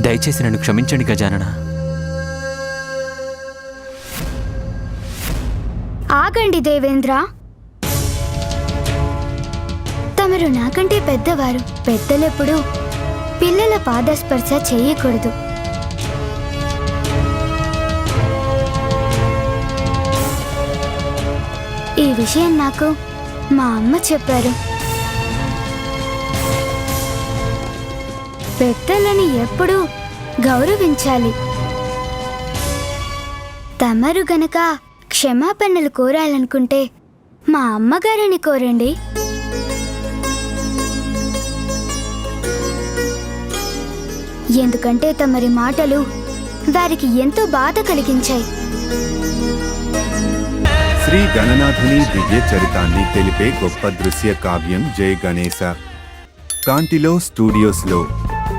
దయచేసి నన్ను క్షమించండి గజానన. ఆగండి దేవేంద్ర. తమరు నాకంటే పెద్దవారు. పెద్దలెప్పుడు పిల్లల పాదస్పర్శ చేయకూడదు. ఈ విషయం నాకు మా అమ్మ చెప్పారు. పెద్దలని ఎప్పుడూ గౌరవించాలి. తమరు గనక క్షమాపణలు కోరాలనుకుంటే మా అమ్మగారిని కోరండి. ఎందుకంటే తమరి మాటలు వారికి ఎంతో బాధ కలిగించాయి. శ్రీ గణనాథుని దివ్య చరితాన్ని తెలిపే గొప్ప దృశ్య కావ్యం జై గణేశ. కాంతిలో స్టూడియోస్లో